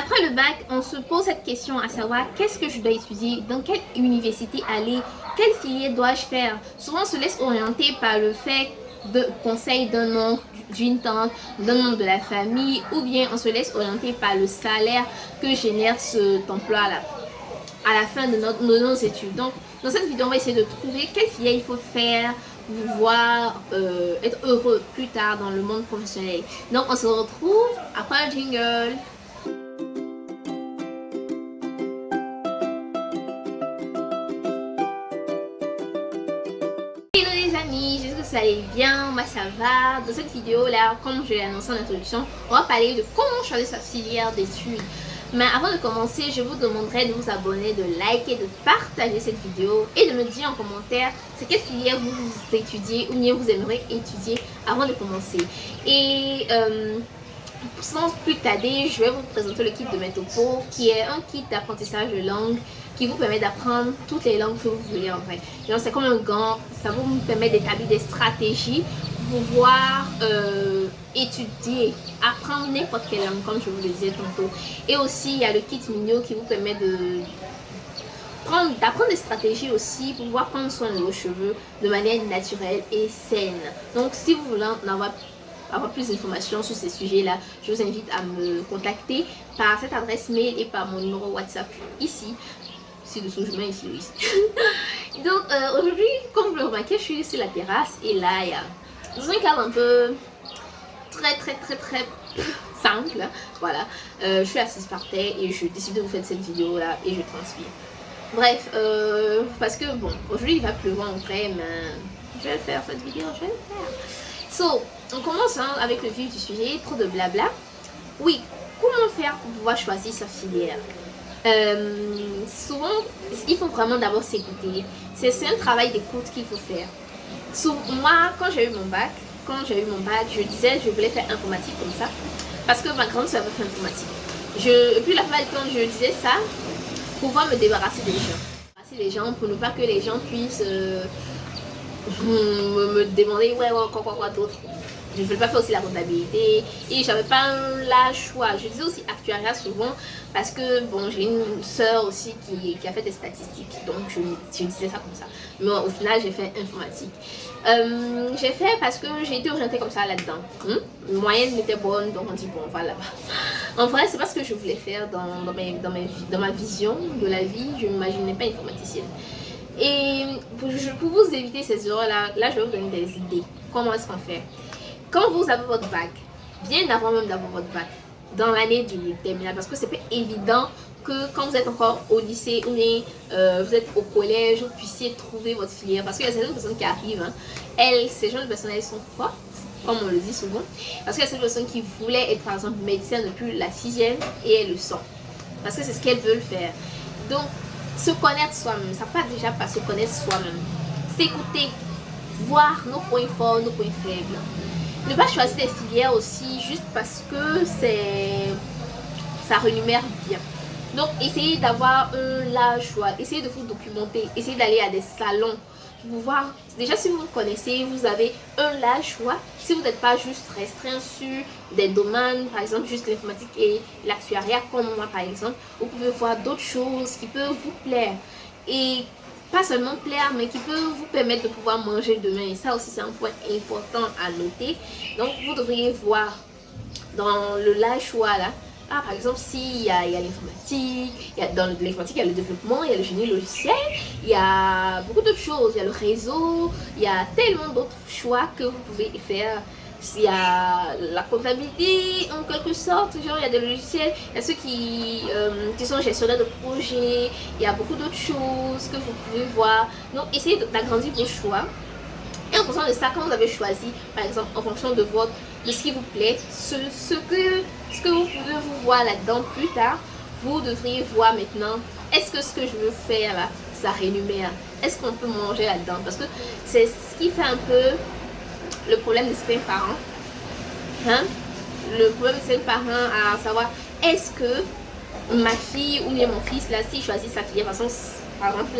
Après le bac, on se pose cette question à savoir qu'est-ce que je dois étudier, dans quelle université aller, quelle filière dois-je faire. Souvent on se laisse orienter par le fait de conseils d'un oncle, d'une tante, d'un membre de la famille, ou bien on se laisse orienter par le salaire que génère cet emploi-là à la fin de nos études. Donc dans cette vidéo on va essayer de trouver quelle filière il faut faire pour pouvoir être heureux plus tard dans le monde professionnel. Donc on se retrouve après un jingle. Hello les amis, j'espère que vous allez bien, moi ça va. Dans cette vidéo là, comme je l'ai annoncé en introduction, on va parler de comment choisir sa filière d'études. Mais avant de commencer, je vous demanderai de vous abonner, de liker, de partager cette vidéo et de me dire en commentaire c'est quelle filière vous étudiez ou bien vous aimeriez étudier avant de commencer. Et sans plus tarder, je vais vous présenter le kit de Metopo qui est un kit d'apprentissage de langue qui vous permet d'apprendre toutes les langues que vous voulez en vrai. C'est comme un gant, ça vous permet d'établir des stratégies pour pouvoir étudier, apprendre n'importe quelle langue comme je vous le disais tantôt. Et aussi il y a le kit Migno qui vous permet d'apprendre des stratégies aussi pour pouvoir prendre soin de vos cheveux de manière naturelle et saine. Donc si vous voulez en avoir plus d'informations sur ces sujets-là, je vous invite à me contacter par cette adresse mail et par mon numéro WhatsApp ici. Ci-dessous, je mets ici. Donc aujourd'hui, comme vous le remarquez, je suis sur la terrasse et là, il y a dans un cadre un peu très simple. Voilà, je suis assise par terre et je décide de vous faire cette vidéo-là et je transpire. Bref, parce que bon, aujourd'hui il va pleuvoir en vrai, mais je vais le faire cette vidéo, je vais le faire. So, on commence avec le vif du sujet, trop de blabla. Oui, comment faire pour pouvoir choisir sa filière? Souvent, il faut vraiment d'abord s'écouter. C'est un travail d'écoute qu'il faut faire. Moi, quand j'ai eu mon bac, je disais je voulais faire informatique comme ça. Parce que ma grande soeur veut faire informatique. Et puis la plupart du temps, je disais ça pour pouvoir me débarrasser des gens. Pour ne pas que les gens puissent me demander quoi d'autre. Je ne voulais pas faire aussi la comptabilité et j'avais pas un choix. Je disais aussi actuariat souvent parce que bon, j'ai une soeur aussi qui a fait des statistiques, donc je disais ça comme ça. Mais au final j'ai fait informatique. J'ai fait parce que j'ai été orientée comme ça là-dedans. Moyenne était bonne, donc on dit bon, on va là-bas. En vrai, c'est pas ce que je voulais faire dans ma vision de la vie. Je ne m'imaginais pas informaticienne. Et pour vous éviter ces erreurs-là, je vais vous donner des idées. Comment est-ce qu'on fait? Quand vous avez votre bac, bien avant même d'avoir votre bac, dans l'année du terminal, parce que c'est pas évident que quand vous êtes encore au lycée ou bien vous êtes au collège, vous puissiez trouver votre filière. Parce qu'il y a certaines personnes qui arrivent, ces jeunes personnes, elles sont fortes, comme on le dit souvent. Parce qu'il y a certaines personnes qui voulaient être par exemple médecin depuis la 6e et elles le sont. Parce que c'est ce qu'elles veulent faire. Donc, se connaître soi-même, ça passe déjà par se connaître soi-même. S'écouter, voir nos points forts, nos points faibles. Ne pas choisir des filières aussi juste parce que ça rémunère bien. Donc essayez d'avoir un large choix, essayez de vous documenter, essayez d'aller à des salons pour voir. Déjà si vous vous connaissez, vous avez un large choix. Si vous n'êtes pas juste restreint sur des domaines, par exemple juste l'informatique et l'actuariat comme moi par exemple, vous pouvez voir d'autres choses qui peuvent vous plaire. Et pas seulement plaire, mais qui peut vous permettre de pouvoir manger demain. Et ça aussi, c'est un point important à noter. Donc, vous devriez voir dans le large choix là. Par exemple, s'il y a l'informatique, dans l'informatique, il y a le développement, il y a le génie logiciel, il y a beaucoup d'autres choses. Il y a le réseau, il y a tellement d'autres choix que vous pouvez faire. Il y a la comptabilité en quelque sorte, genre il y a des logiciels, il y a ceux qui sont gestionnaires de projets, il y a beaucoup d'autres choses que vous pouvez voir. Donc essayez d'agrandir vos choix. Et en fonction de ça, quand vous avez choisi, par exemple, en fonction de ce qui vous plaît, ce que vous pouvez vous voir là-dedans plus tard, vous devriez voir maintenant, est-ce que ce que je veux faire là, ça rémunère? Est-ce qu'on peut manger là-dedans? Parce que c'est ce qui fait un peu le problème de certains parents. Le problème de certains parents à savoir, est-ce que ma fille ou bien mon fils, là, s'il choisit sa filière, par exemple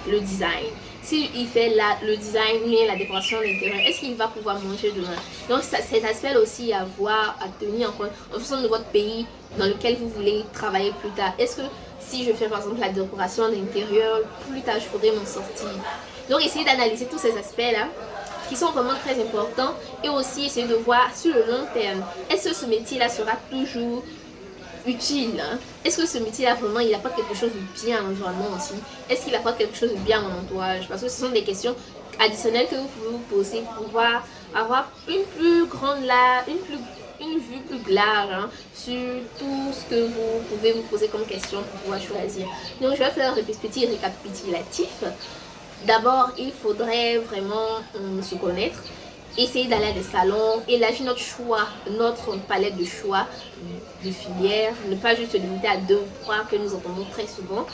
le design, s'il fait le design ou la décoration d'intérieur, est-ce qu'il va pouvoir manger demain? Donc cet aspect aussi à voir, à tenir en compte en fonction de votre pays dans lequel vous voulez travailler plus tard. Est-ce que si je fais par exemple la décoration d'intérieur, plus tard je pourrais m'en sortir? Donc essayez d'analyser tous ces aspects-là qui sont vraiment très importants et aussi essayer de voir sur le long terme, est-ce que ce métier-là sera toujours utile, hein? Est-ce que ce métier-là vraiment il apporte quelque chose de bien à l'environnement aussi? Est-ce qu'il apporte quelque chose de bien à mon entourage? Parce que ce sont des questions additionnelles que vous pouvez vous poser pour pouvoir avoir une plus grande une vue plus large, hein, sur tout ce que vous pouvez vous poser comme question pour pouvoir choisir. Donc je vais faire un petit récapitulatif. D'abord, il faudrait vraiment se connaître, essayer d'aller à des salons, élargir notre choix, notre palette de choix de filières, ne pas juste se limiter à 2 ou 3 que nous entendons très souvent.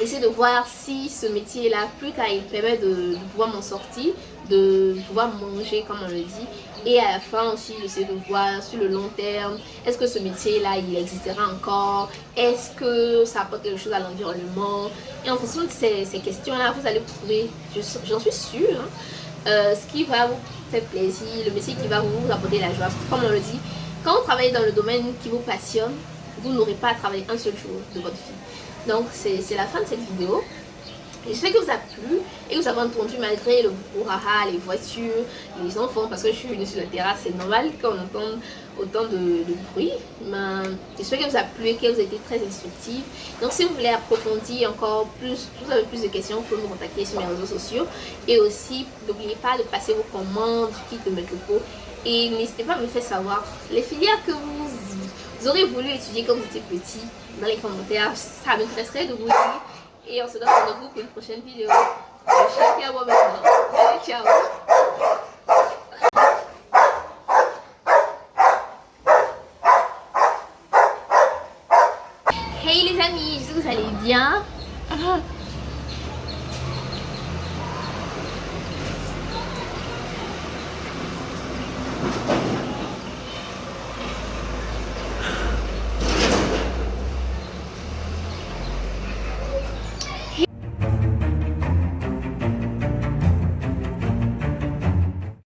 Essayer de voir si ce métier-là, plus tard, il permet de pouvoir m'en sortir, de pouvoir manger comme on le dit. Et à la fin aussi, j'essaie de voir sur le long terme, est-ce que ce métier-là, il existera encore? Est-ce que ça apporte quelque chose à l'environnement? Et en fonction de ces questions-là, vous allez trouver, j'en suis sûre, hein, ce qui va vous faire plaisir, le métier qui va vous apporter la joie. Comme on le dit, quand vous travaillez dans le domaine qui vous passionne, vous n'aurez pas à travailler un seul jour de votre vie. Donc c'est la fin de cette vidéo. J'espère que vous a plu et que vous avez entendu malgré le brouhaha, les voitures, les enfants, parce que je suis venue sur la terrasse, c'est normal qu'on entende autant de bruit. J'espère que vous a plu et que vous avez été très instructive. Donc si vous voulez approfondir encore plus, si vous avez plus de questions, vous pouvez me contacter sur mes réseaux sociaux. Et aussi, n'oubliez pas de passer vos commandes, kit de make-up. Et n'hésitez pas à me faire savoir les filières que vous aurez voulu étudier quand vous étiez petit dans les commentaires. Ça m'intéresserait de vous dire. Et on se donne rendez-vous pour une prochaine vidéo. Je suis à moi maintenant. Allez, ciao. Hey les amis, j'espère que vous allez bien.